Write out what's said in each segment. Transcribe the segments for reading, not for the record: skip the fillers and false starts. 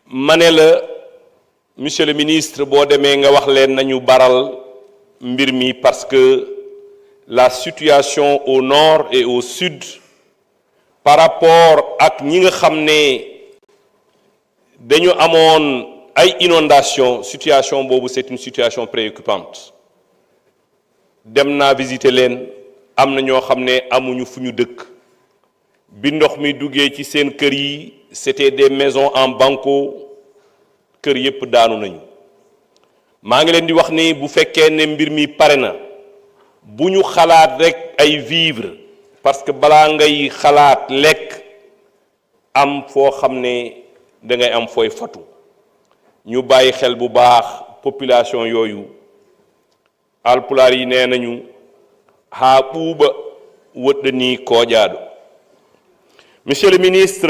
Manela, monsieur le ministre, boo demee nga wax leen nañu baral mbir mi parce que la situation au nord et au sud par rapport ak ñi nga xam ne dañu amoon ay inondation situation boobu c'est une situation préoccupante dem naa visiter leen am na ñoo xam ne amuñu fu ñu dëkk bi ndox mi duggee ci seen kër yi c'était des maisons en banco kër yépp daanu nañu maa ngi leen di wax ni bu fekkee ne mbir mi pare na bu ñu xalaat rek ay vivre parce que balaa ngay xalaat lekk am foo xam ne da ngay am fooy fatu ñu bàyyi xel bu baax population yooyu alpulaar yi nee nañu haa ɓuuɓa woɗɗo ni kooƴaaɗo. Monsieur le ministre,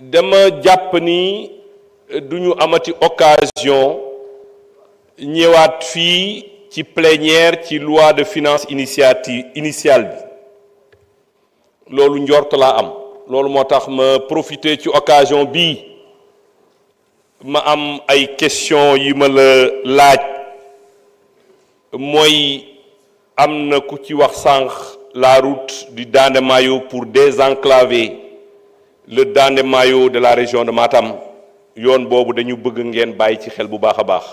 dama jàpp ni duñu amati occasion ñëwaat fii ci plénière ci loi de finances initiale bi loolu njort laa am loolu moo tax ma profiter ci occasion bii ma am ay question yi ma la laaj mooy am na ku ci wax sànq la route du Dandemayo pour désenclaver le Dandemayo de la région de Matam yoon boobu dañu bëgg ngeen bàyyi ci xel bu baax a baax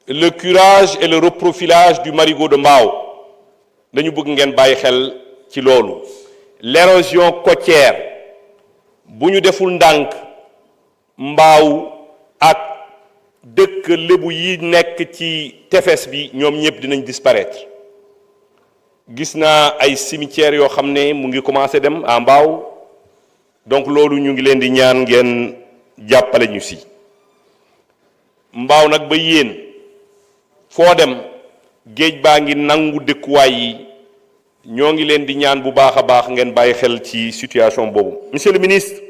le curage et le reprofilage du marigot de Mbao dañu bëgg ngeen bàyyi xel ci loolu l'érosion côtière bu ñu deful ndànk Mbao ak dëkk lébu yi nekk ci tefes bi ñoom ñëpp dinañ disparaître gis naa ay cimetières yoo xam ne mu ngi commencé dem à Mbao donc loolu ñu ngi leen di ñaan ngeen jàppale ñu si Mbao nag ba yéen foo dem géej baa ngi nangu dëkkuwaay yi ñoo ngi leen di ñaan bu baax a baax ngeen bàyyi xel ci situation boobu. Monsieur le ministre,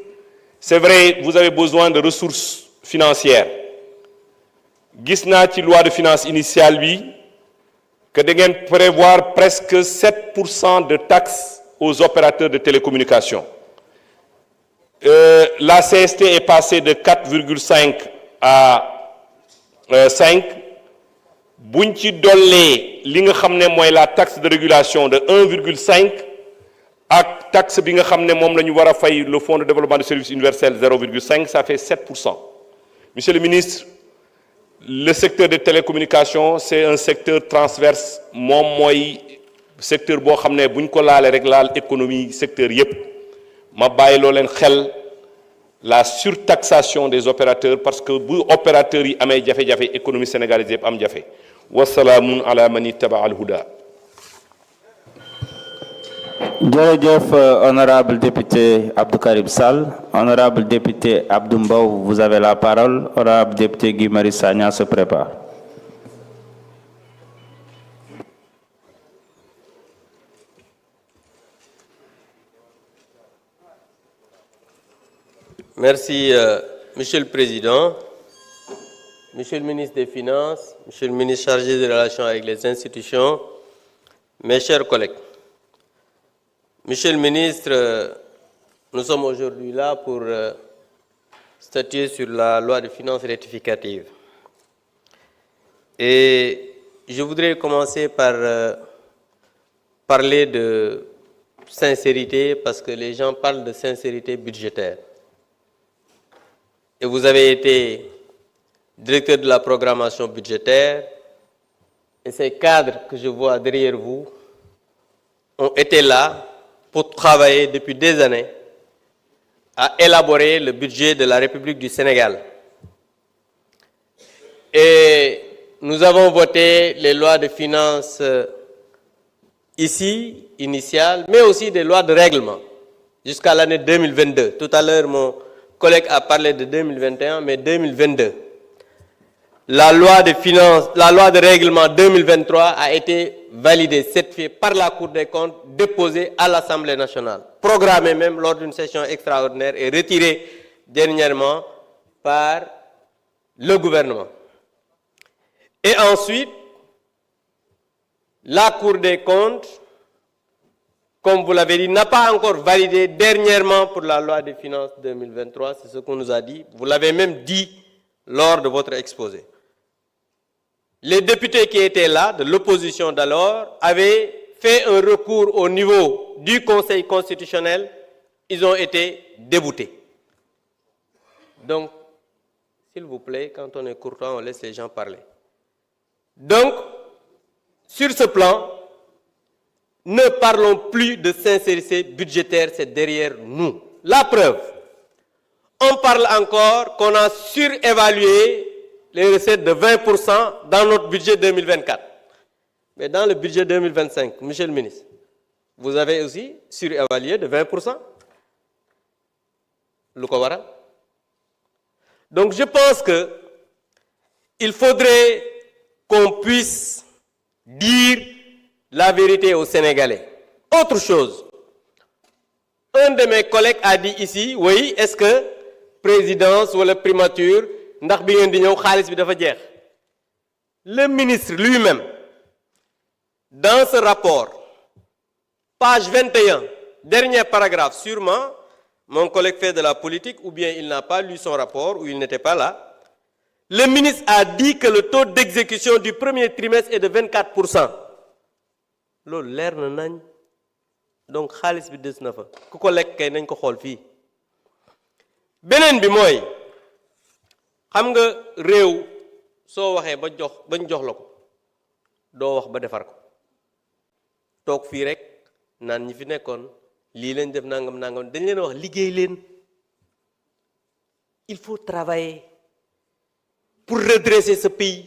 c'est vrai, vous avez besoin de ressources financières gis naa ci loi de finances initiale bi que da ngeen prévoir presque 7% de taxes aux opérateurs de télécommunications. La CST est passée de 4,5 à 5. buñ ci dollee li nga xam ne mooy la taxe de régulation de 1,5 ak taxe bi nga xam ne moom la ñu war a fay le fonds de développement du service universel 0,5 ça fait 7%. Monsieur le ministre, le secteur des télécommunications c'est un secteur transverse moom mooy secteur boo xam ne buñ ko laalee rek laal économie secteur yépp ma bàyyi loo leen xel la surtaxation des opérateurs parce que bu opérateurs yi amee jafe-jafe économie sénégalaise yépp am jafe wasalaamun ala man ittaba al huda. Jërëjëf, honorable député Abdou Karim Sall. Honorable député Abdou Mbow, vous avez la parole. Honorable député Guy Marius Sagna se prépare. Merci, Monsieur le Président, Monsieur le ministre des Finances, Monsieur le ministre chargé des relations avec les institutions, mes chers collègues. Monsieur le ministre, nous sommes aujourd'hui là pour statuer sur la loi de finances rectificative. Et je voudrais commencer par parler de sincérité parce que les gens parlent de sincérité budgétaire. Et vous avez été directeur de la programmation budgétaire et ces cadres que je vois derrière vous ont été là pour travailler depuis des années à élaborer le budget de la République du Sénégal. Et nous avons voté les lois de finances ici, initiales, mais aussi des lois de règlement jusqu'à l'année 2022. Tout à l'heure, mon collègue a parlé de 2021, mais 2022. La loi de finances, la loi de règlement 2023 a été validée, certifiée par la Cour des comptes, déposée à l'Assemblée nationale, programmée même lors d'une session extraordinaire et retirée dernièrement par le gouvernement. Et ensuite, la Cour des comptes comme vous l'avez dit, n'a pas encore validé dernièrement pour la loi des finances 2023, c'est ce qu'on nous a dit. Vous l'avez même dit lors de votre exposé. Les députés qui étaient là, de l'opposition d'alors, avaient fait un recours au niveau du Conseil constitutionnel. Ils ont été déboutés. Donc, s'il vous plaît, quand on est courtois, on laisse les gens parler. Donc, sur ce plan, ne parlons plus de sincérité budgétaire, c'est derrière nous. La preuve, on parle encore qu'on a surévalué les recettes de 20% dans notre budget 2024. Mais dans le budget 2025, Monsieur le ministre, vous avez aussi surévalué de 20%. Lu ko waral? Donc je pense que il faudrait qu'on puisse dire la vérité aux Sénégalais. Autre chose, un de mes collègues a dit ici, oui, est-ce que présidence ou la primature, ndax bi ngeen di ñëw xaalis bi dafa jeex? Le ministre lui-même, dans ce rapport, page 21, dernier paragraphe, sûrement, mon collègue fait de la politique, ou bien il n'a pas lu son rapport, ou il n'était pas là. Le ministre a dit que le taux d'exécution du premier trimestre est de 24%. loolu leer na nañ donc xaalis bi des na fa ku ko lekk kay nañ ko xool fii. beneen bi mooy xam nga réew soo waxee bañ jox la ko doo wax ba defar ko toog fii rek naan ñi fi nekkoon lii leen def nangam dañ leen wax liggéey leen. Il faut travailler pour redresser ce pays.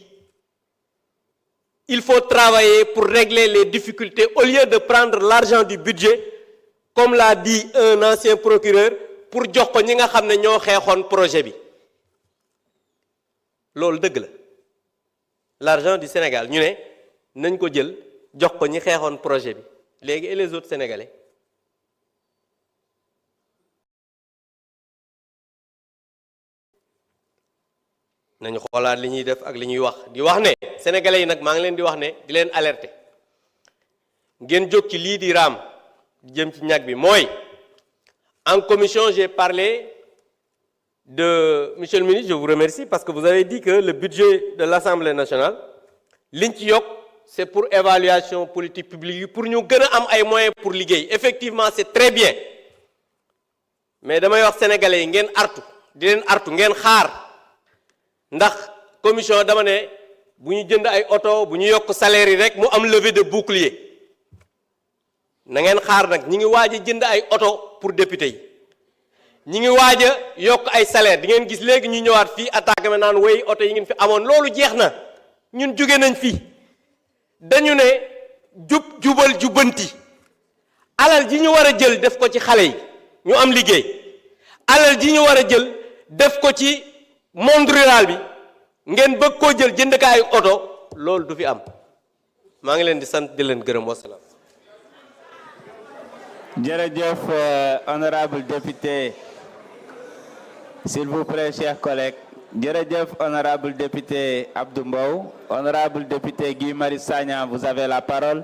Il faut travailler pour régler les difficultés au lieu de prendre l'argent du budget, comme l'a dit un ancien procureur, pour jox ko ñi nga xam ne ñoo xeexoon projet bi. loolu dëgg la l'argent du Sénégal ñu ne nañ ko jël jox ko ñi xeexoon projet bi léegi et les autres Sénégalais. nañu xoolaat li ñuy def ak li ñuy wax di wax ne sénégalais yi nag maa ngi leen di wax ne di leen alerter ngeen jóg ci lii di raam jëm ci ñag bi mooy en commission j'ai parlé de monsieur le ministre je vous remercie parce que vous avez dit que le budget de l'Assemblée nationale liñ ci yokk c'est pour évaluation politique publique yi pour ñu gën a am ay moyens pour liggéey effectivement c'est très bien mais damay wax sénégalais yi ngeen artu di leen artu ngeen xaar ndax commission dama ne bu ñu jënd ay oto bu ñu yokk salaire yi rek mu am levée de bouclier na ngeen xaar nag ñi ngi waaj a jënd ay oto pour député yi ñi ngi waaj a yokk ay salaire di ngeen gis léegi ñu ñëwaat fii attaqué ma naan way oto yi ngeen fi amoon loolu jeex na ñun jóge nañ fii dañu ne jubal jubbanti alal ji ñu war a jël def ko ci xale yi ñu am liggéey alal ji ñu war a jël def ko ci monde rural bi ngeen bëgg koo jël jënd ka ay oto loolu du fi am maa ngi leen di sant di leen gërëm wasalaam. jërëjëf honorable député s'il vous plaît chers collègues jërëjëf honorable député Abdou Mbow honorable député Guy Marius Sagna vous avez la parole.